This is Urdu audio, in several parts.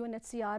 UNHCR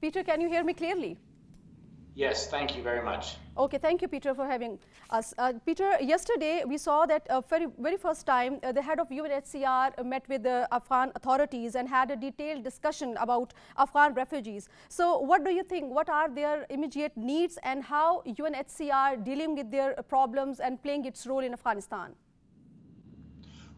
Peter, can you hear me clearly? Yes, thank you very much. Okay, thank you, Peter, for having us. Peter, yesterday we saw that very first time the head of UNHCR met with the Afghan authorities and had a detailed discussion about Afghan refugees. So what do you think? What are their immediate needs and how UNHCR dealing with their problems and playing its role in Afghanistan?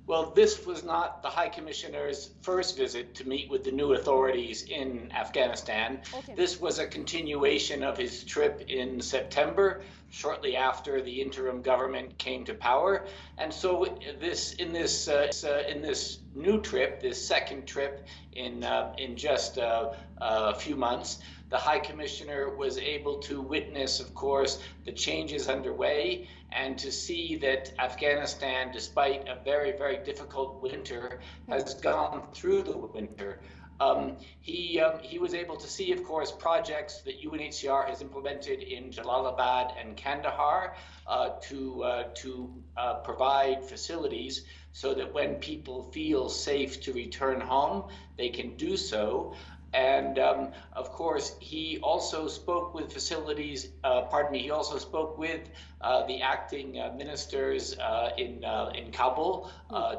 Well, this was not the High Commissioner's first visit to meet with the new authorities in Afghanistan. Okay. This was a continuation of his trip in September, shortly after the interim government came to power. And so in this new trip, this second trip in just a few months, the High Commissioner was able to witness, of course, the changes underway and to see that Afghanistan, despite a very, very difficult winter, has gone through the winter. He was able to see, of course, projects that UNHCR has implemented in Jalalabad and Kandahar to provide facilities so that when people feel safe to return home, they can do so. And of course, he also spoke with he also spoke with the acting ministers in Kabul,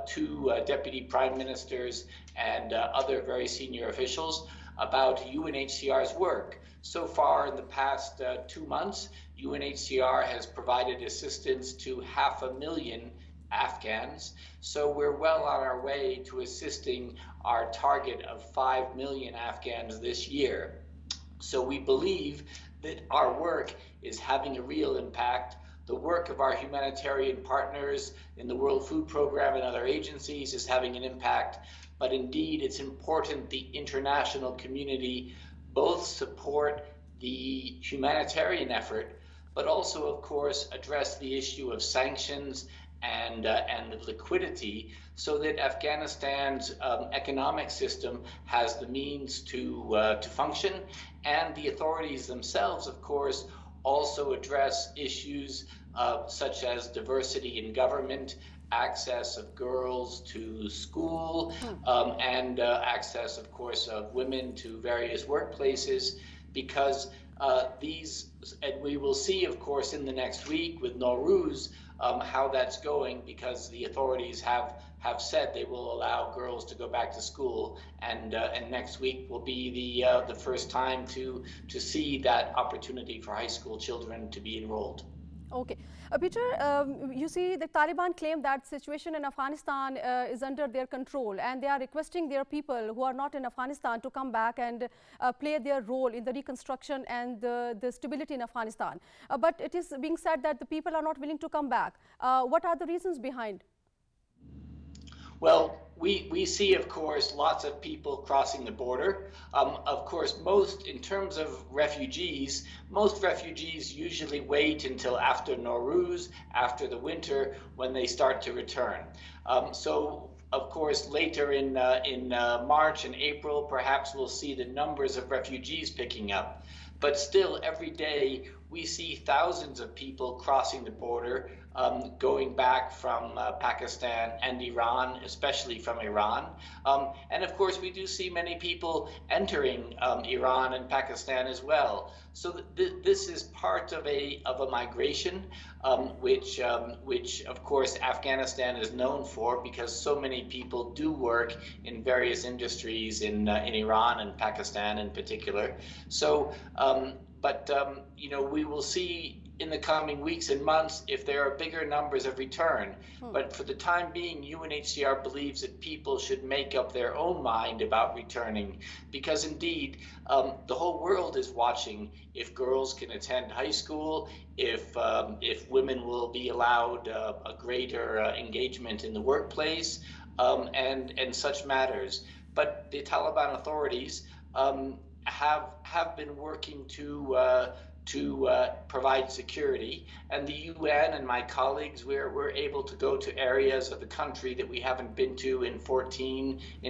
two deputy prime ministers and other very senior officials about UNHCR's work. So far in the past 2 months, UNHCR has provided assistance to 500,000 Afghans. So we're well on our way to assisting our target of 5 million Afghans this year. So we believe that our work is having a real impact. The work of our humanitarian partners in the World Food Program and other agencies is having an impact. But indeed, it's important the international community both support the humanitarian effort, but also, of course, address the issue of sanctions and liquidity, so that Afghanistan's economic system has the means to function, and the authorities themselves, of course, also address issues such as diversity in government, access of girls to school, and access, of course, of women to various workplaces, because and we will see, of course, in the next week with Nowruz, how that's going, because the authorities have said they will allow girls to go back to school, and next week will be the first time to see that opportunity for high school children to be enrolled. Okay. Peter, you see the Taliban claim that situation in Afghanistan is under their control, and they are requesting their people who are not in Afghanistan to come back and play their role in the reconstruction and the stability in Afghanistan. But it is being said that the people are not willing to come back. What are the reasons behind? Well, we see, of course, lots of people crossing the border. Of course, in terms of refugees, most refugees usually wait until after Nowruz, after the winter, when they start to return. So, of course, later in March and April, perhaps we'll see the numbers of refugees picking up. But still, every day, we see thousands of people crossing the border, going back from Pakistan and Iran, especially from Iran. And of course, we do see many people entering Iran and Pakistan as well. So this is part of a migration, which of course Afghanistan is known for, because so many people do work in various industries in Iran and Pakistan in particular. So, you know, we will see in the coming weeks and months if there are bigger numbers of return. But for the time being, UNHCR believes that people should make up their own mind about returning, because indeed the whole world is watching if girls can attend high school, if women will be allowed a greater engagement in the workplace, and such matters. But the Taliban authorities have been working to provide security, and the UN and my colleagues, we're able to go to areas of the country that we haven't been to in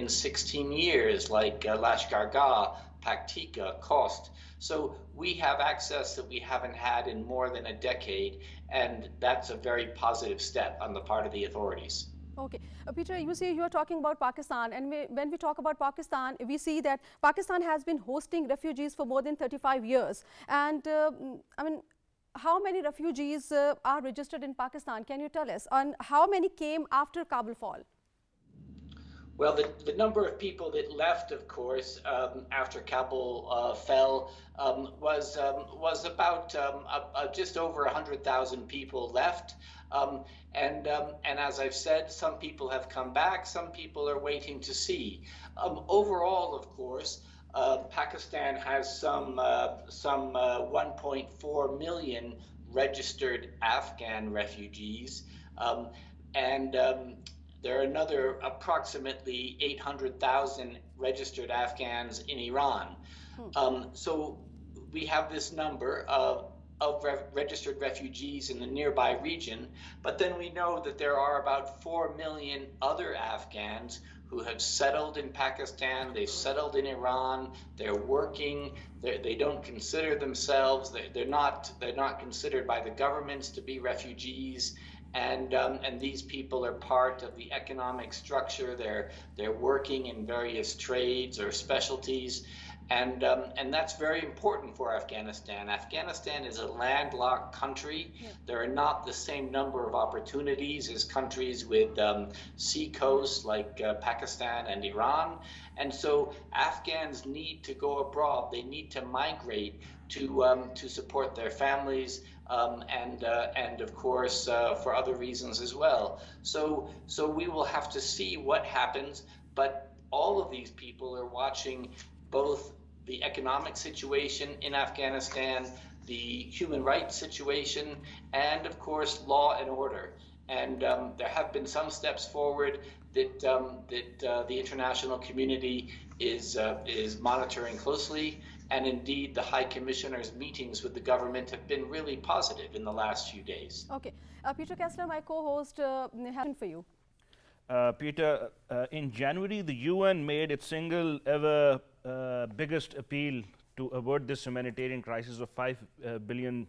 16 years, like Lashkar Gah, Paktika, Khost. So we have access that we haven't had in more than a decade, and that's a very positive step on the part of the authorities. Okay. Peter, you see, you're talking about Pakistan, and when we talk about Pakistan, we see that Pakistan has been hosting refugees for more than 35 years. And I mean, how many refugees are registered in Pakistan? Can you tell us? And how many came after Kabul fall? Well, the number of people that left, of course, after Kabul fell was about just over 100,000 people left. And as I've said, some people have come back, some people are waiting to see. Overall, of course, Pakistan has some 1.4 million registered Afghan refugees, and there are another approximately 800,000 registered Afghans in Iran. So we have this number of registered refugees in the nearby region, but then we know that there are about 4 million other Afghans who have settled in Pakistan, they've settled in Iran, they're working, they don't consider themselves, they're not considered by the governments to be refugees. And these people are part of the economic structure. They're working in various trades or specialties, and that's very important for Afghanistan. Afghanistan is a landlocked country. Yeah. There are not the same number of opportunities as countries with sea coasts like Pakistan and Iran, and so Afghans need to go abroad. They need to migrate to support their families. And of course for other reasons as well. So we will have to see what happens, but all of these people are watching both the economic situation in Afghanistan, the human rights situation, and of course law and order. And there have been some steps forward that the international community is monitoring closely. And indeed, the High Commissioner's meetings with the government have been really positive in the last few days. Okay. Peter Kessler, my co-host, has for you. Peter, in January, the UN made its single ever biggest appeal to avert this humanitarian crisis of $5 billion.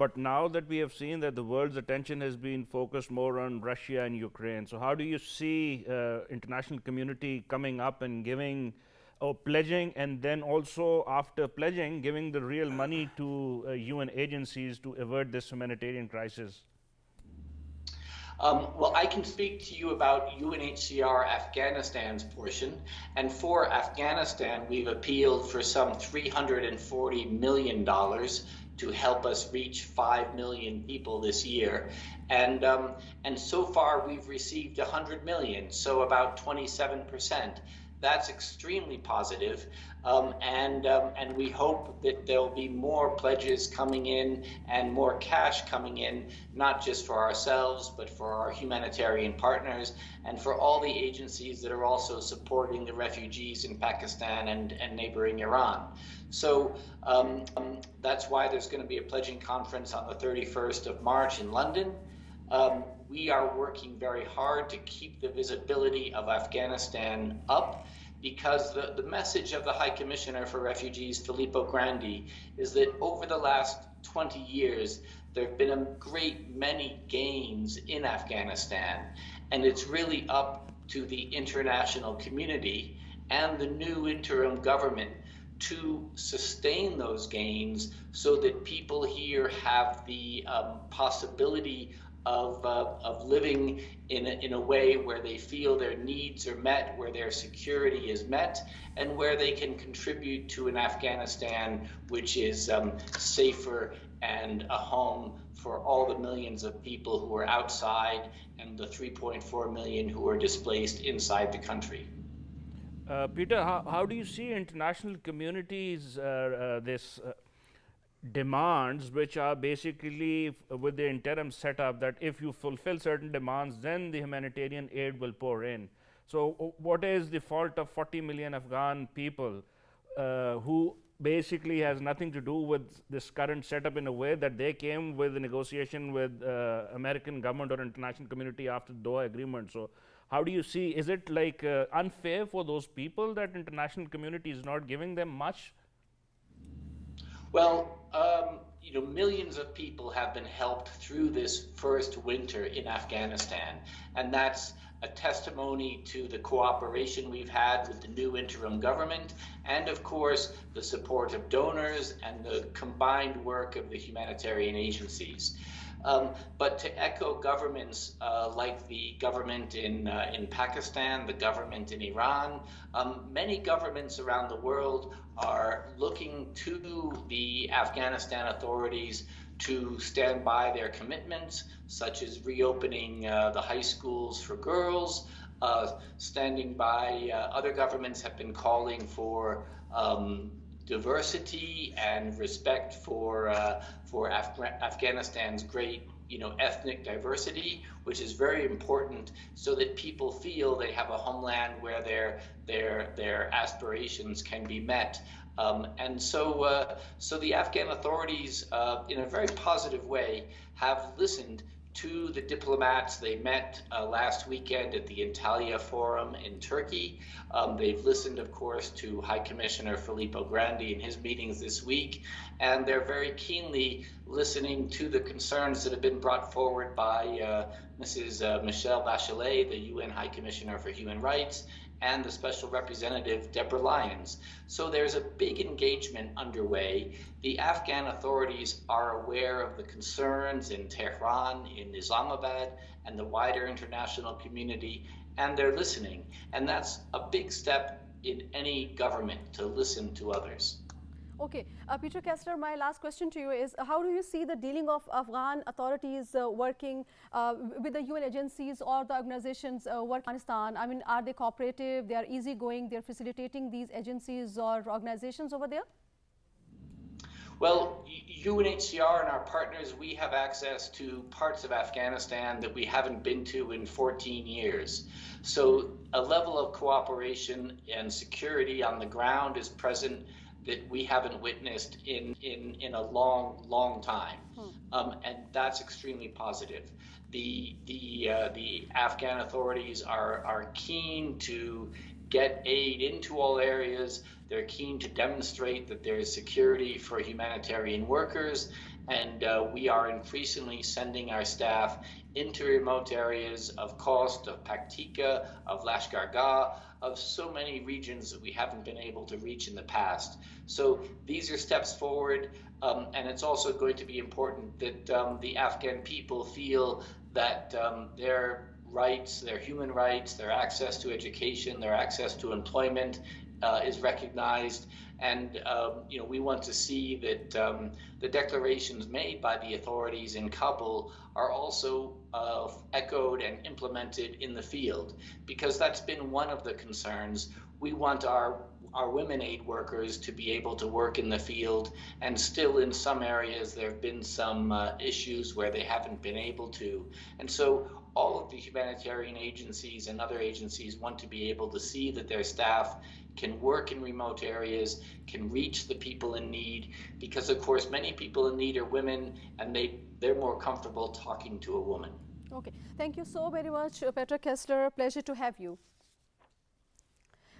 But now that we have seen that the world's attention has been focused more on Russia and Ukraine, so how do you see international community coming up and giving or pledging, and then also after pledging, giving the real money to UN agencies to avert this humanitarian crisis? Well, I can speak to you about UNHCR Afghanistan's portion. And for Afghanistan, we've appealed for some $340 million to help us reach 5 million people this year. And so far, we've received 100 million, so about 27%. That's extremely positive, and we hope that there'll be more pledges coming in and more cash coming in, not just for ourselves, but for our humanitarian partners and for all the agencies that are also supporting the refugees in Pakistan and neighboring Iran. So that's why there's going to be a pledging conference on the 31st of March in London. We are working very hard to keep the visibility of Afghanistan up, because the message of the High Commissioner for Refugees, Filippo Grandi, is that over the last 20 years, there have been a great many gains in Afghanistan, and it's really up to the international community and the new interim government to sustain those gains so that people here have the possibility of living in a way where they feel their needs are met, where their security is met, and where they can contribute to an Afghanistan which is safer and a home for all the millions of people who are outside and the 3.4 million who are displaced inside the country. Peter, how do you see international communities demands, which are basically with the interim setup that if you fulfill certain demands, then the humanitarian aid will pour in? So what is the fault of 40 million Afghan people who basically has nothing to do with this current setup, in a way that they came with a negotiation with American government or international community after the Doha agreement? So how do you see, is it like unfair for those people that international community is not giving them much? Well, millions of people have been helped through this first winter in Afghanistan, and that's a testimony to the cooperation we've had with the new interim government, and of course the support of donors and the combined work of the humanitarian agencies. But to echo governments like the government in Pakistan, the government in Iran, many governments around the world are looking to the Afghanistan authorities to stand by their commitments, such as reopening the high schools for girls, standing by. Other governments have been calling for diversity and respect for Afghanistan's great, ethnic diversity, which is very important, so that people feel they have a homeland where their aspirations can be met. And so the Afghan authorities, in a very positive way, have listened to the diplomats. They met last weekend at the Antalya Forum in Turkey. They've listened, of course, to High Commissioner Filippo Grandi in his meetings this week, and they're very keenly listening to the concerns that have been brought forward by Mrs. Michelle Bachelet, the UN High Commissioner for Human Rights, and the Special Representative Deborah Lyons. So there's a big engagement underway. The Afghan authorities are aware of the concerns in Tehran, in Islamabad, and the wider international community, and they're listening. And that's a big step in any government, to listen to others. Okay, Peter Kessler, my last question to you is, how do you see the dealing of Afghan authorities working with the UN agencies or the organizations working in Afghanistan? I mean, are they cooperative, they are easygoing, they're facilitating these agencies or organizations over there? Well, UNHCR and our partners, we have access to parts of Afghanistan that we haven't been to in 14 years. So a level of cooperation and security on the ground is present that we haven't witnessed in a long time, and that's extremely positive. The Afghan authorities are keen to get aid into all areas. They're keen to demonstrate that there is security for humanitarian workers, and we are increasingly sending our staff into remote areas of Khost, of Paktika, of Lashkar Gah, of so many regions that we haven't been able to reach in the past. So these are steps forward, and it's also going to be important that the Afghan people feel that their rights, their human rights, their access to education, their access to employment is recognized. And we want to see that the declarations made by the authorities in Kabul are also echoed and implemented in the field, because that's been one of the concerns. we want our women aid workers to be able to work in the field, and still in some areas there have been some issues where they haven't been able to. And so all of the humanitarian agencies and other agencies want to be able to see that their staff can work in remote areas, can reach the people in need, because of course many people in need are women, and they're more comfortable talking to a woman. Okay, thank you so very much, Petra Kessler. Pleasure to have you.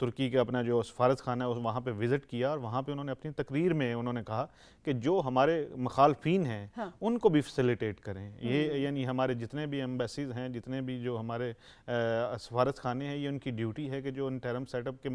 ترکی کے اپنا جو سفارت خانہ ہے وہاں پہ وزٹ کیا اور وہاں پہ انہوں نے اپنی تقریر میں انہوں نے کہا کہ جو ہمارے مخالفین ہیں ان کو بھی فیسیلیٹیٹ کریں. یہ یعنی ہمارے جتنے بھی ایمبیسیز ہیں, جتنے بھی جو ہمارے سفارت خانے ہیں, یہ ان کی ڈیوٹی ہے کہ جو انٹرم سیٹ اپ کے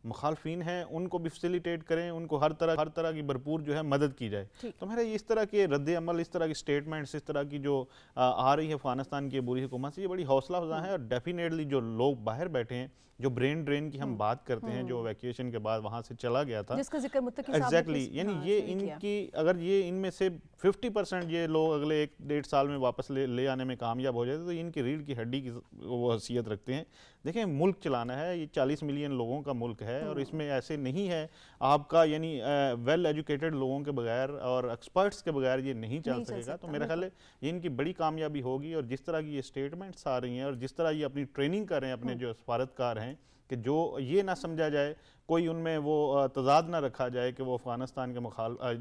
مخالفین ہیں ان کو بھی فیسیلیٹیٹ کریں, ان کو ہر طرح کی بھرپور جو ہے مدد کی جائے. تو میرا اس طرح کے رد عمل, اس طرح کی سٹیٹمنٹس, اس طرح کی جو آ رہی ہے افغانستان کی عبوری حکومت سے, یہ بڑی حوصلہ افزا ہے. اور ڈیفینیٹلی جو لوگ باہر بیٹھے ہیں, جو برین ڈرین کی ہم بات کرتے ہیں, جو ویکیشن کے بعد وہاں سے چلا گیا تھا, جس کا ذکر متقی صاحب ایگزیکٹلی, یعنی یہ ان کی اگر یہ ان میں سے 50% یہ لوگ اگلے 1-1.5 سال میں واپس لے آنے میں کامیاب ہو جاتے تو ان کی ریڑھ کی ہڈی کی وہ حیثیت رکھتے ہیں. دیکھیں ملک چلانا ہے, یہ 40 ملین لوگوں کا ملک ہے اور اس میں ایسے نہیں ہے آپ کا یعنی ویل ایجوکیٹڈ لوگوں کے بغیر اور ایکسپرٹس کے بغیر یہ نہیں چل سکے گا. تو میرا خیال ہے یہ ان کی بڑی کامیابی ہوگی. اور جس طرح کی یہ سٹیٹمنٹس آ رہی ہیں اور جس طرح یہ اپنی ٹریننگ کر رہے ہیں اپنے جو سفارتکار ہیں, کہ جو یہ نہ سمجھا جائے, کوئی ان میں وہ تضاد نہ رکھا جائے کہ وہ افغانستان کے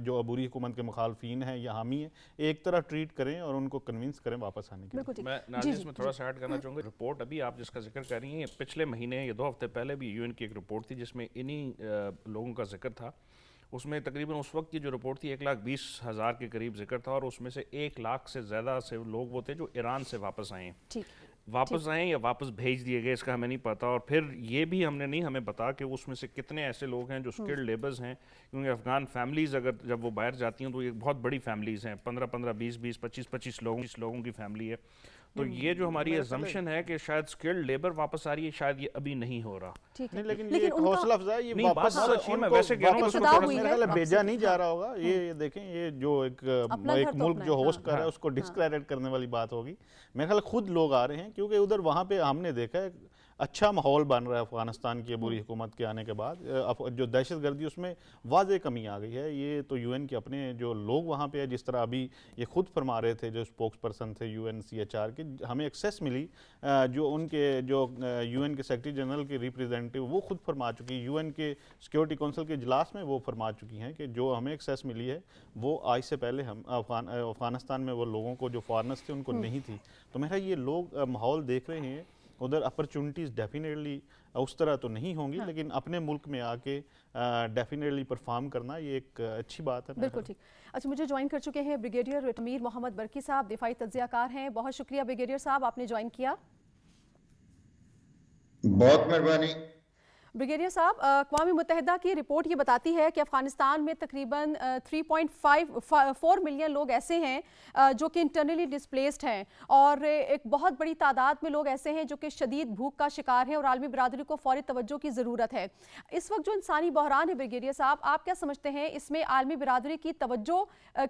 جو عبوری حکومت کے مخالفین ہیں یا حامی ہیں, ایک طرح ٹریٹ کریں اور ان کو کنونس کریں واپس آنے کے لیے. میں ناظرین میں تھوڑا سا ایڈ کرنا چاہوں گا. رپورٹ ابھی آپ جس کا ذکر کر رہی ہیں, پچھلے مہینے یا 2 ہفتے پہلے بھی UN کی ایک رپورٹ تھی جس میں انہی لوگوں کا ذکر تھا. اس میں تقریباً اس وقت کی جو رپورٹ تھی 1,20,000 کے قریب ذکر تھا, اور اس میں سے 1 لاکھ سے زیادہ سے لوگ وہ تھے جو ایران سے واپس آئے ہیں. واپس آئیں یا واپس بھیج دیے گئے اس کا ہمیں نہیں پتا. اور پھر یہ بھی ہمیں بتا کہ اس میں سے کتنے ایسے لوگ ہیں جو سکلڈ لیبرز ہیں, کیونکہ افغان فیملیز اگر جب وہ باہر جاتی ہیں تو یہ بہت بڑی فیملیز ہیں, 15-15, 20-20, 25-25 لوگوں کی فیملی ہے. تو یہ جو ہماری assumption ہے کہ شاید سکلڈ لیبر واپس آ رہی ہے, شاید یہ ابھی نہیں ہو رہا. لیکن یہ حوصلہ افزا ہے, یہ واپس بھیجا نہیں جا رہا ہوگا. یہ دیکھیں یہ جو ایک ملک جو ہوسٹ کر رہا ہے اس کو ڈسکریڈٹ کرنے والی بات ہوگی. میرے خیال خود لوگ آ رہے ہیں کیونکہ ادھر وہاں پہ ہم نے دیکھا ہے اچھا ماحول بن رہا ہے افغانستان کی عبوری حکومت کے آنے کے بعد. جو دہشت گردی اس میں واضح کمی آ گئی ہے. یہ تو UN کے اپنے جو لوگ وہاں پہ ہے, جس طرح ابھی یہ خود فرما رہے تھے جو اسپوکس پرسن تھے UNCHR کے, ہمیں ایکسیس ملی, جو ان کے جو UN کے سیکرٹری جنرل کے ریپریزنٹیو وہ خود فرما چکی, UN کے سیکورٹی کونسل کے اجلاس میں وہ فرما چکی ہیں کہ جو ہمیں ایکسیس ملی ہے وہ آج سے پہلے ہم افغانستان میں وہ لوگوں کو جو فارنرز تھے ان کو نہیں تھی. تو میرا یہ لوگ ماحول دیکھ رہے ہیں, ادھر اپرچونٹیز ڈیفینیٹلی اس طرح تو نہیں ہوں گی, لیکن اپنے ملک میں آ کے ڈیفینیٹلی پرفارم کرنا یہ ایک اچھی بات ہے. بالکل ٹھیک. اچھا, مجھے جوائن کر چکے ہیں بریگیڈیئر امیر محمد برکی صاحب, دفاعی تجزیہ کار ہیں. بہت شکریہ بریگیڈیئر صاحب, آپ نے جوائن کیا. بہت مہربانی. بریگیڈیئر صاحب, اقوام متحدہ کی رپورٹ یہ بتاتی ہے کہ افغانستان میں تقریباً 3.4 ملین لوگ ایسے ہیں جو کہ انٹرنلی ڈسپلیسڈ ہیں, اور ایک بہت بڑی تعداد میں لوگ ایسے ہیں جو کہ شدید بھوک کا شکار ہیں, اور عالمی برادری کو فوری توجہ کی ضرورت ہے. اس وقت جو انسانی بحران ہے بریگیڈیئر صاحب, آپ کیا سمجھتے ہیں اس میں عالمی برادری کی توجہ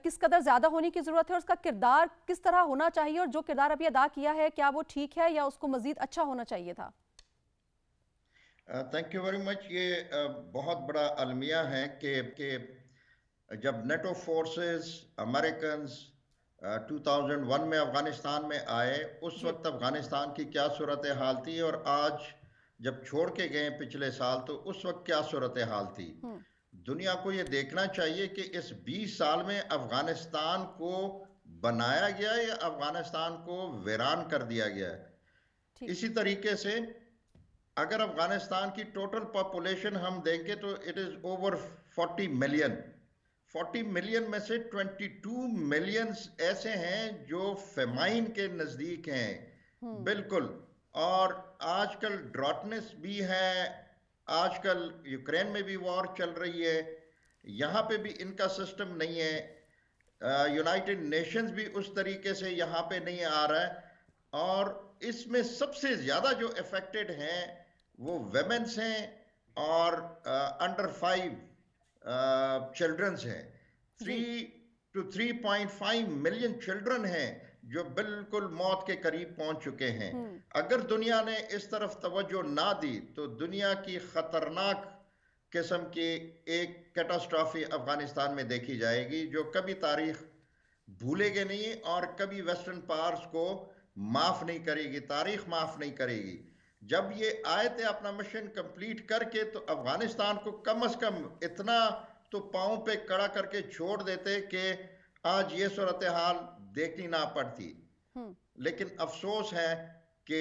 کس قدر زیادہ ہونے کی ضرورت ہے, اور اس کا کردار کس طرح ہونا چاہیے, اور جو کردار ابھی ادا کیا ہے کیا وہ ٹھیک ہے یا اس کو مزید اچھا ہونا چاہیے تھا؟ Thank you very much. یہ بہت بڑا المیہ ہے کہ جب نیٹو فورسز امریکنز 2001 میں افغانستان میں آئے, اس وقت افغانستان کی کیا صورتحال تھی, اور آج جب چھوڑ کے گئے پچھلے سال تو اس وقت کیا صورتحال تھی. دنیا کو یہ دیکھنا چاہیے کہ اس 20 سال میں افغانستان کو بنایا گیا یا افغانستان کو ویران کر دیا گیا. اسی طریقے سے اگر افغانستان کی ٹوٹل پاپولیشن ہم دیکھیں تو it is over 40 million. 40 million میں سے 22 ملینز ایسے ہیں جو فیمائن کے نزدیک ہیں بالکل. اور آج کل ڈراٹنس بھی ہے, آج کل یوکرین میں بھی وار چل رہی ہے, یہاں پہ بھی ان کا سسٹم نہیں ہے. یونائٹڈ نیشنز بھی اس طریقے سے یہاں پہ نہیں آ رہا ہے. اور اس میں سب سے زیادہ جو افیکٹڈ ہیں وہ ویمنس ہیں اور انڈر 5 چلڈرنز ہیں. 3 to 3.5 ملین چلڈرن ہیں جو بالکل موت کے قریب پہنچ چکے ہیں. اگر دنیا نے اس طرف توجہ نہ دی تو دنیا کی خطرناک قسم کی ایک کیٹاسٹرافی افغانستان میں دیکھی جائے گی جو کبھی تاریخ بھولے گے نہیں, اور کبھی ویسٹرن پاورز کو معاف نہیں کرے گی, تاریخ معاف نہیں کرے گی. جب یہ آئے تھے اپنا مشن کمپلیٹ کر کے تو افغانستان کو کم از کم اتنا تو پاؤں پہ کڑا کر کے چھوڑ دیتے کہ آج یہ صورتحال دیکھنی نہ پڑتی. لیکن افسوس ہے کہ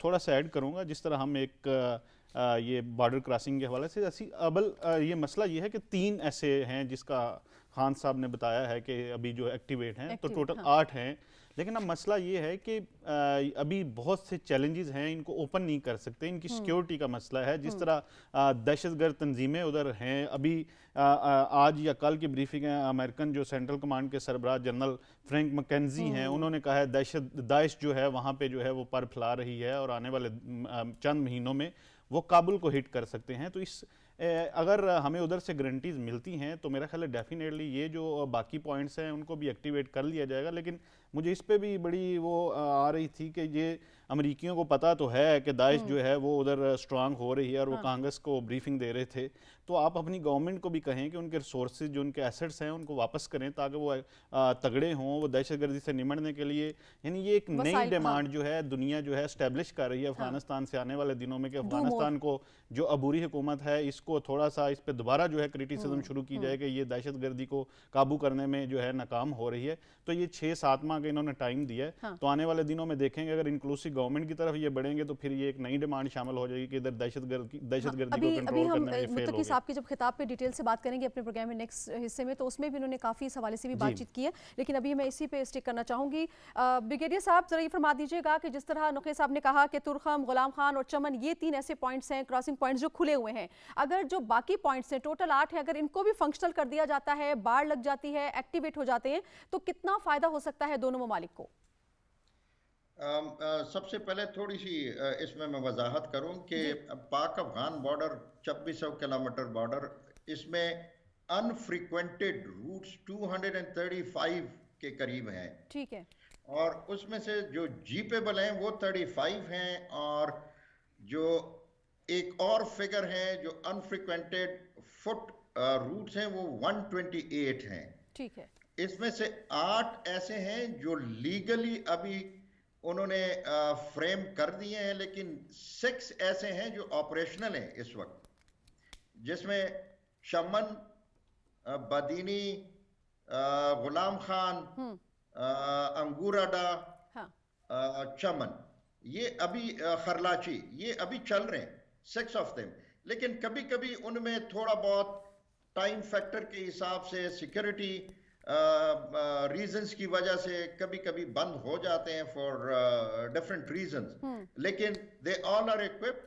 تھوڑا سا ایڈ کروں گا. جس طرح ہم ایک یہ بارڈر کراسنگ کے حوالے سے یہ مسئلہ یہ ہے کہ 3 ایسے ہیں جس کا خان صاحب نے بتایا ہے کہ ابھی جو ایکٹیویٹ ہیں, تو ٹوٹل 8 ہیں. لیکن اب مسئلہ یہ ہے کہ ابھی بہت سے چیلنجز ہیں, ان کو اوپن نہیں کر سکتے, ان کی سیکیورٹی کا مسئلہ ہے. جس طرح دہشت گرد تنظیمیں ادھر ہیں. ابھی آج یا کل کی بریفنگ ہے, امریکن جو سینٹرل کمانڈ کے سربراہ جنرل فرینک مکینزی ہیں, انہوں نے کہا ہے داعش جو ہے وہاں پہ جو ہے وہ پر پھیلا رہی ہے اور آنے والے چند مہینوں میں وہ کابل کو ہٹ کر سکتے ہیں. تو اگر ہمیں ادھر سے گارنٹیز ملتی ہیں تو میرا خیال ہے ڈیفینیٹلی یہ جو باقی پوائنٹس ہیں ان کو بھی ایکٹیویٹ کر لیا جائے گا. لیکن مجھے اس پہ بھی بڑی وہ آ رہی تھی کہ یہ امریکیوں کو پتہ تو ہے کہ داعش جو ہے وہ ادھر سٹرانگ ہو رہی ہے اور وہ کانگریس کو بریفنگ دے رہے تھے. تو آپ اپنی گورنمنٹ کو بھی کہیں کہ ان کے ریسورسز جو ان کے ایسٹس ہیں ان کو واپس کریں تاکہ وہ تگڑے ہوں, وہ دہشت گردی سے نمٹنے کے لیے. یعنی یہ ایک نئی ڈیمانڈ جو ہے دنیا جو ہے اسٹیبلش کر رہی ہے افغانستان سے آنے والے دنوں میں کہ افغانستان کو جو عبوری حکومت ہے اس کو تھوڑا سا اس پہ دوبارہ جو ہے کرٹیسزم شروع کی جائے کہ یہ دہشت گردی کو قابو کرنے میں جو ہے ناکام ہو رہی ہے. تو یہ 6-7 ماہ کا انہوں نے ٹائم دیا ہے. تو آنے والے دنوں میں دیکھیں گے اگر انکلوسیو گورنمنٹ کی طرف یہ بڑھیں گے تو پھر یہ ایک نئی ڈیمانڈ شامل ہو جائے گی کہ ادھر دہشت گردی کو کنٹرول کرنے میں فیل ہو گئے. آپ کے جب خطاب پہ ڈیٹیل سے بات کریں گے اپنے پروگرام میں نیکسٹ حصے میں, تو اس میں بھی انہوں نے کافی اس حوالے سے بھی بات چیت کی ہے. لیکن ابھی میں اسی پہ اسٹک کرنا چاہوں گی. بریگیڈیئر صاحب ذرا یہ فرما دیجیے گا کہ جس طرح نقی صاحب نے کہا کہ ترخم, غلام خان اور چمن یہ 3 ایسے پوائنٹس ہیں, کراسنگ پوائنٹس جو کھلے ہوئے ہیں, اگر جو باقی پوائنٹس ہیں ٹوٹل 8 ہیں, اگر ان کو بھی فنکشنل کر دیا جاتا ہے, باڑ لگ جاتی ہے, ایکٹیویٹ ہو جاتے ہیں, تو کتنا فائدہ ہو سکتا ہے دونوں ممالک کو؟ سب سے پہلے تھوڑی سی اس میں وضاحت کروں کہ Pak Afghan border 2600 kilometre border, اس میں انفریکوینٹڈ روٹس 235 کے قریب ہیں. ٹھیک ہے. اور اس میں سے جو جیپیبل ہیں وہ 35 ہیں, اور جو ایک اور فگر ہیں جو انفریکوینٹڈ فٹ روٹس ہیں وہ 128 ہیں. ٹھیک ہے. اس میں سے 8 ایسے ہیں جو لیگلی ابھی انہوں نے فریم کر دیے ہیں, لیکن 6 ایسے ہیں جو آپریشنل ہیں اس وقت, جس میں شمن, بادینی, غلام خان, انگوراڈا, چمن, یہ ابھی خرلاچی, یہ ابھی چل رہے ہیں 6 آف them. لیکن کبھی کبھی ان میں تھوڑا بہت ٹائم فیکٹر کے حساب سے سیکیورٹی ریزنز کی وجہ سے کبھی کبھی بند ہو جاتے ہیں فار ڈفرنٹ ریزنز, لیکن دے آل آر ایکوپڈ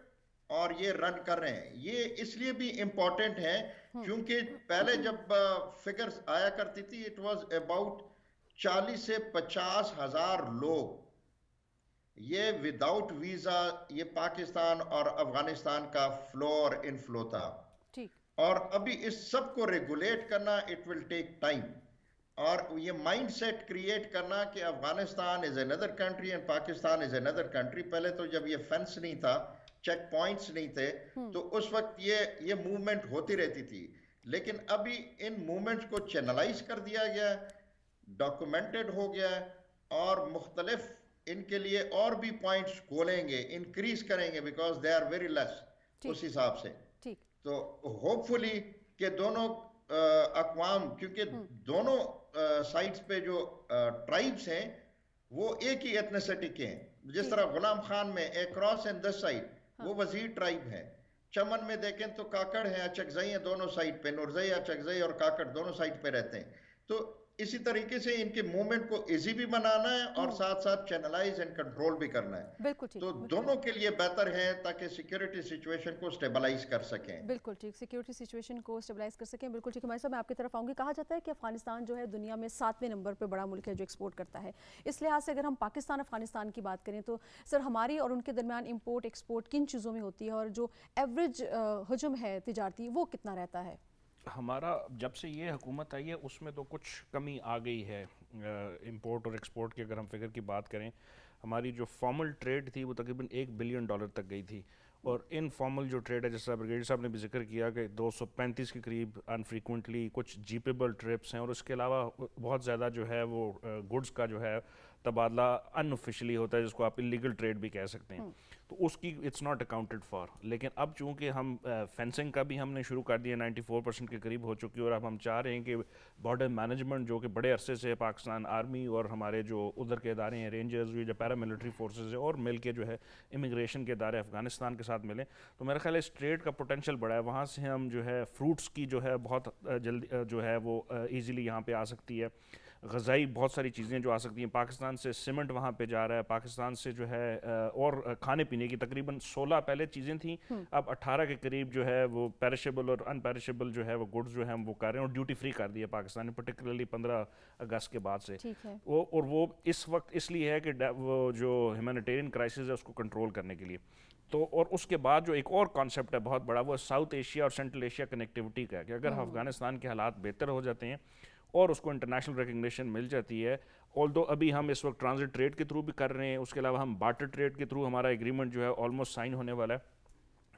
اور یہ رن کر رہے ہیں. یہ اس لیے بھی امپورٹنٹ ہے کیونکہ پہلے جب فگرز آیا کرتی تھی اٹ واز اباؤٹ 40 سے 50 ہزار لوگ یہ وداؤٹ ویزا یہ پاکستان اور افغانستان کا فلو اور انفلو تھا. اور ابھی اس سب کو ریگولیٹ کرنا اٹ ول ٹیک ٹائم, اور یہ مائنڈ سیٹ کریٹ کرنا کہ Afghanistan is under country and Pakistan is under country. پہلے تو جب یہ فینس نہیں تھا, چیک پوائنٹس نہیں تھے, تو اس وقت یہ موومنٹ ہوتی رہتی تھی. لیکن ابھی ان موومنٹس کو چینلائز کر دیا گیا, ڈاکومنٹڈ ہو گیا, اور مختلف ان کے لیے اور بھی پوائنٹس کھولیں گے, انکریز کریں گے, because they are very less اس حساب سے. تو ہوپ فلی کہ دونوں اقوام, کیونکہ دونوں سائٹس پہ جو ٹرائبس ہیں وہ ایک ہی ایتھنیسٹی کے ہیں. جس طرح غلام خان میں اکراس اینڈ دس سائڈ وہ وزیر ٹرائب ہے, چمن میں دیکھیں تو کاکڑ ہیں, اچکزئی ہیں دونوں سائڈ پہ, نورزئی, اچکزئی اور کاکڑ دونوں سائڈ پہ رہتے ہیں. تو اسی طریقے سے ان کے موومنٹ کو ایزی بھی بنانا ہے اور ساتھ ساتھ چینلائز اینڈ کنٹرول بھی کرنا ہے. تو دونوں کے لیے بہتر ہے تاکہ سیکیورٹی سچویشن کو سٹیبلائز کر سکیں. بالکل ٹھیک, سیکیورٹی سچویشن کو سٹیبلائز کر سکیں. بالکل ٹھیک. ہمارے صاحب میں آپ کی طرف آؤں گی. کہا جاتا ہے کہ افغانستان جو ہے دنیا میں 7ویں نمبر پہ بڑا ملک ہے جو ایکسپورٹ کرتا ہے. اس لحاظ سے اگر ہم پاکستان افغانستان کی بات کریں تو سر ہماری اور ان کے درمیان امپورٹ ایکسپورٹ کن چیزوں میں ہوتی ہے, اور جو ایوریج حجم ہے تجارتی وہ کتنا رہتا ہے؟ ہمارا جب سے یہ حکومت آئی ہے اس میں تو کچھ کمی آ گئی ہے امپورٹ اور ایکسپورٹ کی. اگر ہم فگر کی بات کریں, ہماری جو فارمل ٹریڈ تھی وہ تقریباً $1 بلین تک گئی تھی, اور ان فارمل جو ٹریڈ ہے جس طرح بریگیڈیئر صاحب نے بھی ذکر کیا کہ 235 کے قریب انفریکوینٹلی کچھ جیپیبل ٹرپس ہیں, اور اس کے علاوہ بہت زیادہ جو ہے وہ گڈز کا جو ہے تبادلہ ان آفیشلی ہوتا ہے جس کو آپ اللیگل ٹریڈ بھی کہہ سکتے ہیں, تو اس کی اٹس ناٹ اکاؤنٹڈ فار. لیکن اب چونکہ ہم فینسنگ کا بھی ہم نے شروع کر دیا, 94% کے قریب ہو چکی ہے, اور اب ہم چاہ رہے ہیں کہ بارڈر مینجمنٹ جو کہ بڑے عرصے سے پاکستان آرمی اور ہمارے جو ادھر کے ادارے ہیں, رینجرز جو پیراملٹری فورسز ہیں, اور مل کے جو ہے امیگریشن کے ادارے افغانستان کے ساتھ ملیں, تو میرا خیال ہے اس ٹریڈ کا پوٹینشیل بڑا ہے. وہاں سے ہم جو ہے فروٹس کی جو ہے بہت جلدی جو ہے وہ ایزیلی یہاں پہ آ سکتی ہے, غذائی بہت ساری چیزیں جو آ سکتی ہیں. پاکستان سے سیمنٹ وہاں پہ جا رہا ہے, پاکستان سے جو ہے اور کھانے پینے کی تقریباً 16 پہلے چیزیں تھیں, اب 18 کے قریب جو ہے وہ پیرشیبل اور ان پیرشیبل جو ہے وہ گڈز جو ہے ہم وہ کر رہے ہیں, اور ڈیوٹی فری کر دی ہے پاکستان نے پرٹیکولرلی 15 اگست کے بعد سے. اور وہ اس وقت اس لیے ہے کہ وہ جو ہیومینیٹیرین کرائسس ہے اس کو کنٹرول کرنے کے لیے. تو اور اس کے بعد جو ایک اور کانسیپٹ ہے بہت بڑا, وہ ساؤتھ ایشیا اور سینٹرل ایشیا کنیکٹیوٹی کا ہے, کہ اگر افغانستان کے حالات بہتر ہو جاتے ہیں اور اس کو انٹرنیشنل ریکگنیشن مل جاتی ہے, آلدو ابھی ہم اس وقت ٹرانزٹ ٹریڈ کے تھرو بھی کر رہے ہیں, اس کے علاوہ ہم بارٹر ٹریڈ کے تھرو ہمارا ایگریمنٹ جو ہے آلموسٹ سائن ہونے والا ہے,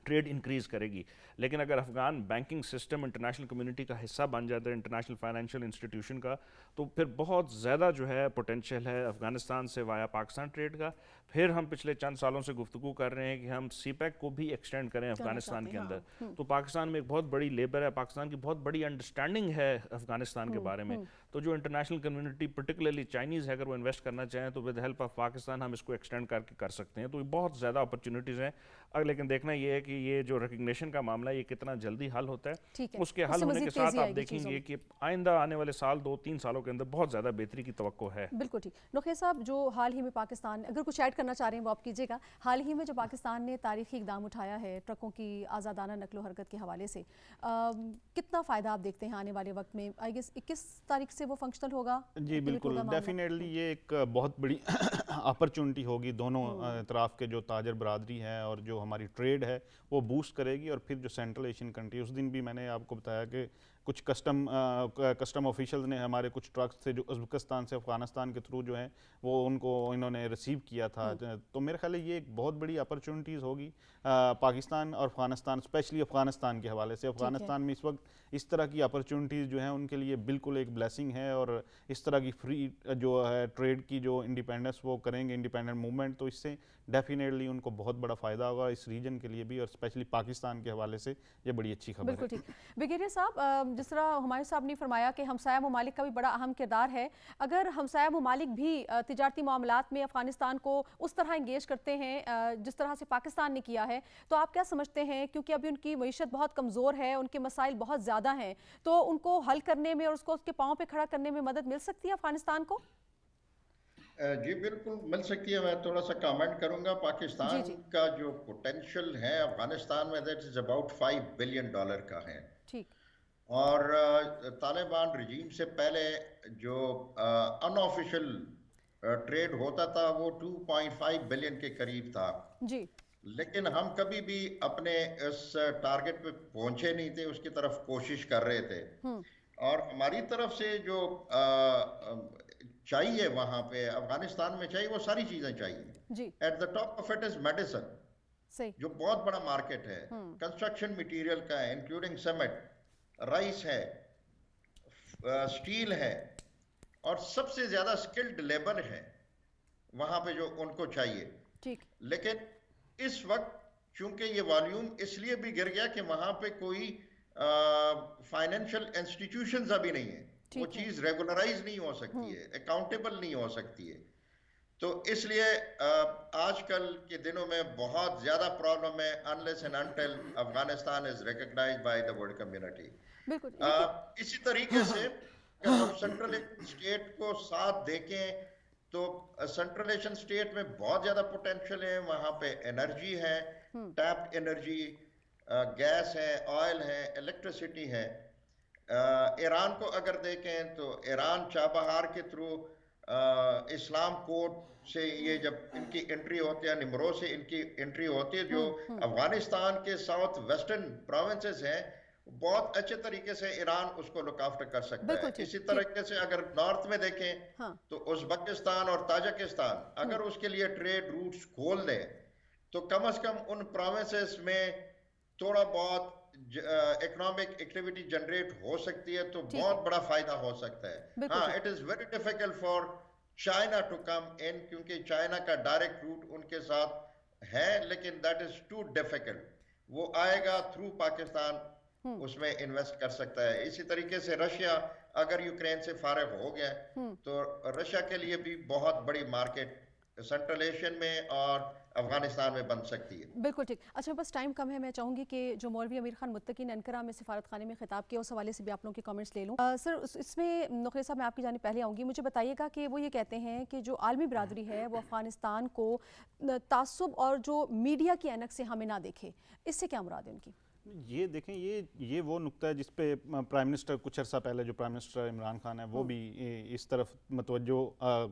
ٹریڈ انکریز کرے گی. لیکن اگر Afghan banking system international community کا حصہ بن جاتا ہے, انٹرنیشنل فائنینشیل انسٹیٹیوشن کا, تو پھر بہت زیادہ جو ہے پوٹینشیل ہے افغانستان سے وایا پاکستان ٹریڈ کا. پھر ہم پچھلے چند سالوں سے گفتگو کر رہے ہیں کہ ہم سی پیک کو بھی ایکسٹینڈ کریں افغانستان کے اندر. تو پاکستان میں ایک بہت بڑی لیبر ہے, پاکستان کی بہت بڑی انڈرسٹینڈنگ ہے افغانستان کے بارے میں, تو جو انٹرنیشنل کمیونٹی پرٹیکولرلی چائنیز ہے, اگر وہ انویسٹ کرنا چاہیں تو ود ہیلپ آف پاکستان ہم اس کو ایکسٹینڈ کر کے کر سکتے ہیں. تو یہ بہت زیادہ اپرچونیٹیز ہیں. لیکن دیکھنا یہ ہے کہ یہ جو ریکگنیشن کا معاملہ ہے یہ کتنا جلدی حل ہوتا ہے. اس کے حل ہونے کے ساتھ آپ دیکھیں گے کہ آئندہ آنے والے سال 2-3 سالوں کے اندر بہت زیادہ بہتری کی توقع ہے. بالکل ٹھیک. نوخیل صاحب, جو حال ہی میں پاکستان, اگر کچھ ایڈ کرنا چاہ رہے ہیں وہ آپ کیجیے گا, حال ہی میں جو پاکستان نے تاریخی اقدام اٹھایا ہے ٹرکوں کی آزادانہ نقل و حرکت کے حوالے سے, کتنا فائدہ آپ دیکھتے ہیں آنے والے وقت میں؟ آئی گیس 21 تاریخ سے وہ فنکشنل ہوگا. جی بالکل, ڈیفینیٹلی یہ ایک بہت بڑی اپرچونٹی ہوگی دونوں اطراف کے جو تاجر برادری ہے اور جو ہماری ٹریڈ ہے وہ بوسٹ کرے گی. اور پھر جو سینٹرل ایشین کنٹری, اس دن بھی میں نے آپ کو بتایا کہ کچھ کسٹم آفیشلز نے ہمارے کچھ ٹرکس تھے جو ازبکستان سے افغانستان کے تھرو جو ہیں وہ ان کو انہوں نے ریسیو کیا تھا. تو میرے خیال ہے یہ ایک بہت بڑی اپرچونٹیز ہوگی پاکستان اور افغانستان, اسپیشلی افغانستان کے حوالے سے. افغانستان میں اس وقت اس طرح کی اپرچونٹیز جو ہیں ان کے لیے بالکل ایک بلیسنگ ہے, اور اس طرح کی فری جو ہے ٹریڈ کی جو انڈیپینڈنس وہ کریں گے, انڈیپینڈنٹ موومنٹ, تو اس سے ڈیفینیٹلی ان کو بہت بڑا فائدہ ہوگا اس ریجن کے لیے بھی, اور اسپیشلی پاکستان کے حوالے سے یہ بڑی اچھی خبر ہے. بالکل ٹھیک. بریگیڈیئر صاحب, جس طرح ہمایوں صاحب نے فرمایا کہ ہمسایہ ممالک کا بھی بڑا اہم کردار ہے, اگر ہمسایہ ممالک بھی تجارتی معاملات میں افغانستان کو اس طرح انگیج کرتے ہیں جس طرح سے پاکستان نے کیا ہے, تو آپ کیا سمجھتے ہیں, کیونکہ ابھی ان کی معیشت بہت کمزور ہے, ان کے مسائل بہت زیادہ ہیں, تو ان کو حل کرنے میں اور اس کو اس کے پاؤں پہ کھڑا کرنے میں مدد مل سکتی ہے افغانستان کو؟ جی بالکل مل سکتی ہے. میں تھوڑا سا کامنٹ کروں گا. پاکستان کا جو پوٹینشیل ہے افغانستان میں, دیٹ از اباؤٹ $5 بلین کا ہے. ٹھیک. اور طالبان رجیم سے پہلے جو ان آفیشل ٹریڈ ہوتا تھا وہ 2.5 بلین کے قریب تھا. جی. لیکن ہم کبھی بھی اپنے اس ٹارگٹ پہ پہنچے نہیں تھے, اس کی طرف کوشش کر رہے تھے. اور ہماری طرف سے جو چاہیے وہاں پہ افغانستان میں چاہیے وہ ساری چیزیں چاہیے. At the top of it is medicine, جو بہت بڑا مارکیٹ ہے, کنسٹرکشن مٹیریل کا ہے, انکلوڈنگ سیمنٹ, رائس ہے, اسٹیل ہے, اور سب سے زیادہ سکلڈ لیبر ہے وہاں پہ جو ان کو چاہیے. لیکن اس وقت چونکہ یہ والیوم اس لیے بھی گر گیا کہ وہاں پہ کوئی فائنینشیل انسٹیٹیوشنز ابھی نہیں ہے, وہ چیز ریگولرائز نہیں ہو سکتی ہے, اکاؤنٹیبل نہیں ہو سکتی ہے. تو اس لیے آج کل کے دنوں میں بہت زیادہ پرابلم ہے unless and until Afghanistan is recognized by the world community. اسی طریقے سے اگر ہم سینٹرل اسٹیٹ کو ساتھ دیکھیں تو سینٹرل ایشین اسٹیٹ میں بہت زیادہ پوٹینشیل ہے. وہاں پہ انرجی ہے, ٹیپڈ انرجی, گیس ہے, آئل ہے, الیکٹریسٹی ہے. ایران کو اگر دیکھیں تو ایران چابہار کے تھرو اسلام کوڈ سے یہ جب ان کی انٹری ہوتی ہے, نمرو سے ان کی انٹری ہوتی ہے, جو افغانستان کے ساؤتھ ویسٹرن پروونسز ہیں, بہت اچھے طریقے سے ایران اس کو لک آفٹر کر سکتا ہے. اسی طریقے سے اگر نارتھ میں دیکھیں تو ازبکستان اور تاجکستان اگر اس کے لیے ٹریڈ روٹس کھول دیں تو کم از کم ان پروونسز میں تھوڑا بہت اکنامک ایکٹیویٹی جنریٹ ہو سکتی ہے, تو بہت بڑا فائدہ ہو سکتا ہے. ہاں, it is very difficult for China to come in, کیونکہ چائنا کا ڈائریکٹ روٹ ان کے ساتھ ہے لیکن دیٹ از ٹو ڈیفیکلٹ. وہ آئے گا تھرو پاکستان, اس میں انویسٹ کر سکتا ہے. اسی طریقے سے رشیا اگر یوکرین سے فارغ ہو گیا تو رشیا کے لیے بھی بہت بڑی مارکیٹ سینٹرل ایشین میں اور افغانستان میں بن سکتی ہے. بالکل ٹھیک. اچھا بس ٹائم کم ہے, میں چاہوں گی کہ جو مولوی امیر خان متقی نے انقرہ میں سفارت خانے میں خطاب کیا اس حوالے سے بھی آپ لوگوں کے کامنٹس لے لوں. سر اس میں نقرے صاحب میں آپ کی جانب پہلے آؤں گی, مجھے بتائیے گا کہ وہ یہ کہتے ہیں کہ جو عالمی برادری ہے وہ افغانستان کو تعصب اور جو میڈیا کی اینک سے ہمیں نہ دیکھے, اس سے کیا مراد ہے ان کی؟ یہ دیکھیں یہ وہ نقطہ ہے جس پہ پرائم منسٹر کچھ عرصہ پہلے جو پرائم منسٹر عمران خان ہے وہ بھی اس طرف متوجہ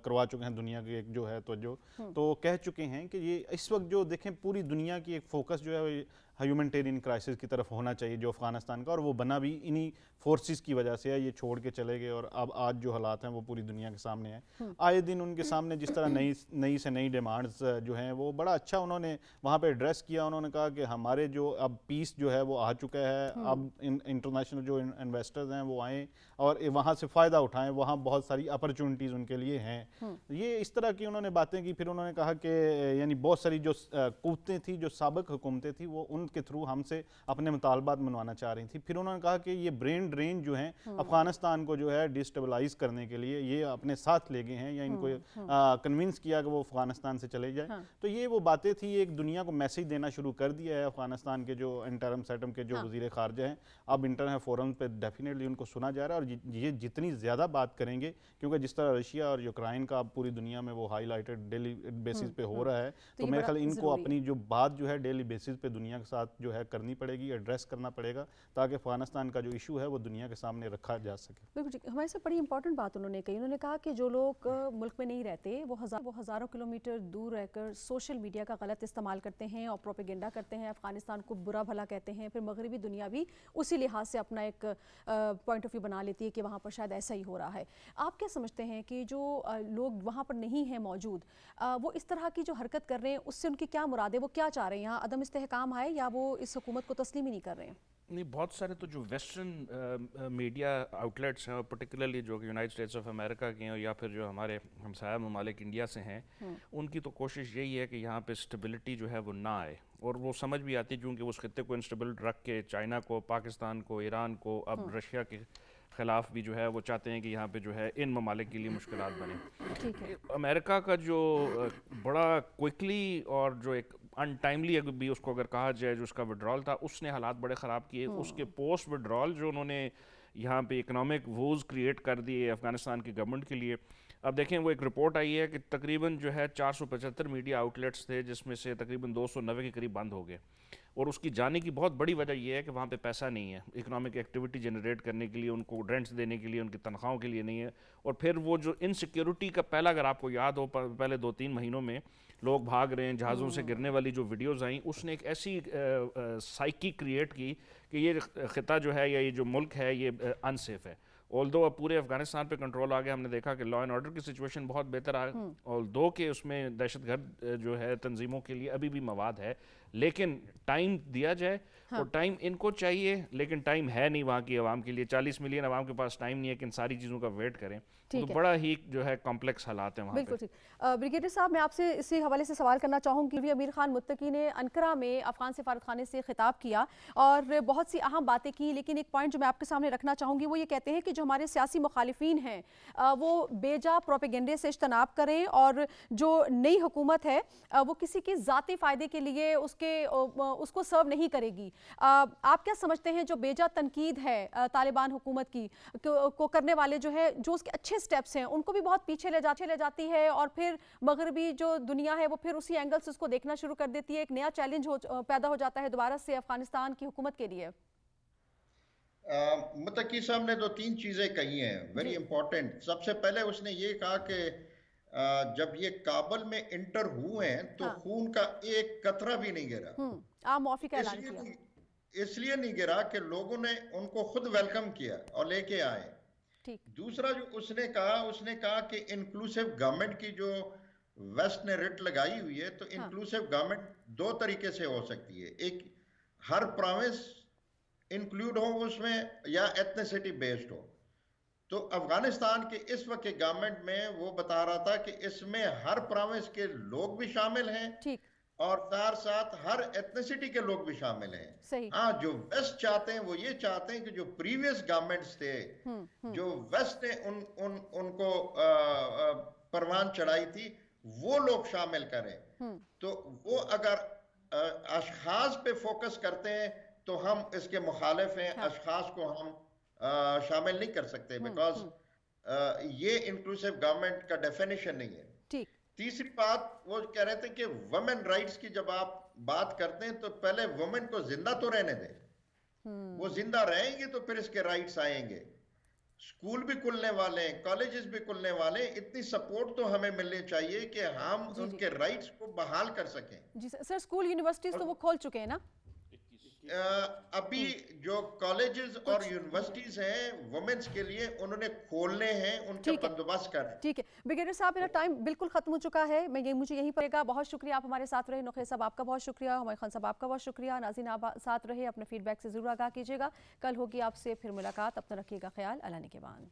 کروا چکے ہیں, دنیا کی ایک جو ہے توجہ, تو کہہ چکے ہیں کہ یہ اس وقت جو دیکھیں پوری دنیا کی ایک فوکس جو ہے ہیومنٹیرین کرائسس کی طرف ہونا چاہیے جو افغانستان کا, اور وہ بنا بھی انہی فورسز کی وجہ سے ہے. یہ چھوڑ کے چلے گئے اور اب آج جو حالات ہیں وہ پوری دنیا کے سامنے ہیں. آئے دن ان کے سامنے جس طرح نئی سے نئی ڈیمانڈز جو ہیں وہ بڑا اچھا انہوں نے وہاں پہ ایڈریس کیا. انہوں نے کہا کہ ہمارے جو اب پیس جو ہے وہ آ چکا ہے, اب انٹرنیشنل جو انویسٹرز ہیں وہ آئیں اور وہاں سے فائدہ اٹھائیں, وہاں بہت ساری اپرچونٹیز ان کے لیے ہیں. یہ اس طرح کی انہوں نے باتیں کی. پھر انہوں نے کہا کہ یعنی بہت ساری جو قوتیں تھیں, جو سابق حکومتیں تھیں, وہ ان کے تھرو ہم سے اپنے مطالبات منوانا چاہ رہی تھیں. پھر انہوں نے کہا کہ یہ برین ڈرین جو ہیں افغانستان کو جو ہے ڈیسٹیبلائز کرنے کے لیے یہ اپنے ساتھ لے گئے ہیں یا ان کو کنونس کیا کہ وہ افغانستان سے چلے جائیں. تو یہ وہ باتیں تھیں, ایک دنیا کو میسیج دینا شروع کر دیا ہے افغانستان کے جو انٹرم سیٹم کے جو وزیر خارجہ ہیں. اب انٹرنیشنل فورم پہ ڈیفینیٹلی ان کو سنا جا رہا ہے, اور یہ جتنی زیادہ بات کریں گے, کیونکہ جس طرح رشیا اور یوکرائن کا اب پوری دنیا میں وہ ہائی لائٹڈ ڈیلی بیسس پہ ہو رہا ہے, تو میرے خیال ان کو اپنی جو بات جو ہے ڈیلی بیسس پہ دنیا کے ساتھ جو ہے کرنی پڑے گی, ایڈریس کرنا پڑے گا, تاکہ افغانستان کا جو ایشو ہے وہ دنیا کے سامنے رکھا جا سکے. بالکل ٹھیک. ہمارے سے بڑی امپورٹنٹ بات انہوں نے کہی. انہوں نے کہا کہ جو لوگ ملک میں نہیں رہتے وہ ہزاروں کلومیٹر دور رہ کر سوشل میڈیا کا غلط استعمال کرتے ہیں اور پروپیگنڈا کرتے ہیں, افغانستان کو برا بھلا کہتے ہیں. پھر مغربی دنیا بھی اسی لحاظ سے اپنا ایک پوائنٹ آف ویو بنا لیتی ہے کہ وہاں پر شاید ایسا ہی ہو رہا ہے. آپ کیا سمجھتے ہیں کہ جو لوگ وہاں پر نہیں ہیں موجود, وہ اس طرح کی جو حرکت کر رہے ہیں اس سے ان کی کیا مراد ہے, وہ کیا چاہ رہے ہیں, یہاں عدم استحکام ہے یا وہ اس حکومت کو تسلیم ہی نہیں کر رہے ہیں؟ نہیں, بہت سارے تو جو ویسٹرن میڈیا آؤٹلیٹس ہیں, اور پرٹیکولرلی جو کہ یونائٹڈ اسٹیٹس آف امریکہ کے ہیں یا پھر جو ہمارے ہمسایہ ممالک انڈیا سے ہیں, ان کی تو کوشش یہی ہے کہ یہاں پہ اسٹیبلٹی جو ہے وہ نہ آئے. اور وہ سمجھ بھی آتی کیونکہ اس خطے کو انسٹیبل رکھ کے چائنا کو, پاکستان کو, ایران کو, اب رشیا کے خلاف بھی جو ہے وہ چاہتے ہیں کہ یہاں پہ جو ہے ان ممالک کے لیے مشکلات بنیں. امریکہ کا جو بڑا کوئکلی اور جو ایک ان ٹائملی بھی اس کو اگر کہا جائے جو اس کا وڈرال تھا, اس نے حالات بڑے خراب کیے. اس کے پوسٹ وڈرال جو انہوں نے یہاں پہ اکنامک ووز کریٹ کر دیے افغانستان کی گورنمنٹ کے لیے. اب دیکھیں وہ ایک رپورٹ آئی ہے کہ تقریباً جو ہے 475 میڈیا آؤٹلیٹس تھے, جس میں سے تقریباً 290 کے قریب بند ہو گئے. اور اس کی جانے کی بہت بڑی وجہ یہ ہے کہ وہاں پہ پیسہ نہیں ہے اکنامک ایکٹیویٹی جنریٹ کرنے کے لیے, ان کو رینٹس دینے کے لیے, ان کی تنخواہوں کے لیے نہیں ہے. اور پھر وہ جو انسیکیورٹی کا پہلا, اگر آپ کو یاد ہو پہلے 2-3 مہینوں میں لوگ بھاگ رہے ہیں, جہازوں سے گرنے والی جو ویڈیوز آئیں, اس نے ایک ایسی سائیکی کریٹ کی کہ یہ خطہ جو ہے یا یہ جو ملک ہے یہ انسیف ہے. آلدو اب پورے افغانستان پہ کنٹرول آ گیا, ہم نے دیکھا کہ لا اینڈ آرڈر کی سچویشن بہت بہتر آ گئی, آلدو کہ اس میں دہشت گرد جو ہے تنظیموں کے لیے ابھی بھی مواد ہے, لیکن ٹائم دیا جائے. اور ٹائم ان کو چاہیے, لیکن ٹائم ہے نہیں وہاں کی عوام کے لیے. 40 ملین عوام کے پاس ٹائم نہیں ہے کہ ان ساری چیزوں کا ویٹ کریں. تو بڑا ہی جو ہے کمپلیکس حالات ہیں وہاں پہ. بالکل ٹھیک. بریگیڈیئر صاحب, میں آپ سے اسی حوالے سے سوال کرنا چاہوں گی. امیر خان متقی نے انقرہ میں افغان سفارت خانے سے خطاب کیا اور بہت سی اہم باتیں کی, لیکن ایک پوائنٹ جو میں آپ کے سامنے رکھنا چاہوں گی وہ یہ کہتے ہیں کہ جو ہمارے سیاسی مخالفین ہیں وہ بے جا پروپیگنڈے سے اجتناب کریں, اور جو نئی حکومت ہے وہ کسی کے ذاتی فائدے کے لیے اس کو سرو نہیں کرے گی. آپ کیا سمجھتے ہیں جو بے جا تنقید ہے طالبان حکومت کی کو کرنے والے جو ہے, جو اس کے اچھے سٹیپس ہیں ان کو بھی بہت پیچھے لے جاتی ہے, اور پھر مغربی جو دنیا ہے وہ پھر اسی اینگل سے اس کو دیکھنا شروع کر دیتی ہے, ایک نیا چیلنج پیدا ہو جاتا ہے دوبارہ سے افغانستان کی حکومت کے لیے؟ متقی صاحب نے 2-3 چیزیں کہی ہیں ویری امپورٹنٹ. سب سے پہلے اس نے یہ کہا کہ جب یہ کابل میں انٹر ہوئے ہیں تو خون کا ایک قطرہ بھی نہیں گرا. عام معافی کا اعلان کیا. اس لیے نہیں گرا کہ لوگوں نے ان کو خود ویلکم کیا اور لے کے آئے. دوسرا جو اس نے کہا کہ انکلوسیو گورنمنٹ کی جو ویسٹ نے رٹ لگائی ہوئی ہے, تو انکلوسیو گورنمنٹ 2 طریقے سے ہو سکتی ہے. ایک, ہر پروونس انکلوڈ ہو اس میں, یا ایتھنیسٹی بیسڈ ہو. تو افغانستان کے اس وقت کے گورنمنٹ میں وہ بتا رہا تھا کہ اس میں ہر پروونس کے لوگ بھی شامل ہیں اور ساتھ ہر ایتھنیسٹی کے لوگ بھی شامل ہیں. ہاں جو ویسٹ چاہتے ہیں وہ یہ چاہتے ہیں کہ جو پریویس گورنمنٹس تھے جو ویسٹ نے ان کو پروان چڑھائی تھی وہ لوگ شامل کریں. تو وہ اگر اشخاص پہ فوکس کرتے ہیں تو ہم اس کے مخالف ہیں. اشخاص کو ہم شامل نہیں کر سکتے بیکاز یہ انکلوسیو گورنمنٹ کا ڈیفینیشن نہیں ہے. تیسری بات وہ کہہ رہے تھے کہ وومن رائٹس کی جب آپ بات کرتے ہیں تو پہلے وومن کو زندہ تو رہنے دیں. وہ زندہ رہیں گے تو پھر اس کے رائٹس آئیں گے. اسکول بھی کھلنے والے ہیں, کالجز بھی کھلنے والے ہیں. اتنی سپورٹ تو ہمیں ملنی چاہیے کہ ہم ان کے رائٹس کو بحال کر سکیں. جی سر, اسکول یونیورسٹیز تو وہ کھول چکے ہیں نا ابھی جو کالجز اور یونیورسٹیز ہیں وومنس کے لیے انہوں نے کھولنے ہیں, ان کا بندوبست کریں. ٹھیک ہے بریگیڈیئر صاحب, میرا ٹائم بالکل ختم ہو چکا ہے. مجھے یہیں پڑے گا. بہت شکریہ آپ ہمارے ساتھ رہے. نقیہ صاحب آپ کا بہت شکریہ. ہمایوں خان صاحب آپ کا بہت شکریہ. ناظرین آپ ساتھ رہے, اپنے فیڈ بیک سے ضرور آگاہ کیجیے گا. کل ہوگی آپ سے پھر ملاقات. اپنا رکھیے گا خیال. اللہ نگہبان.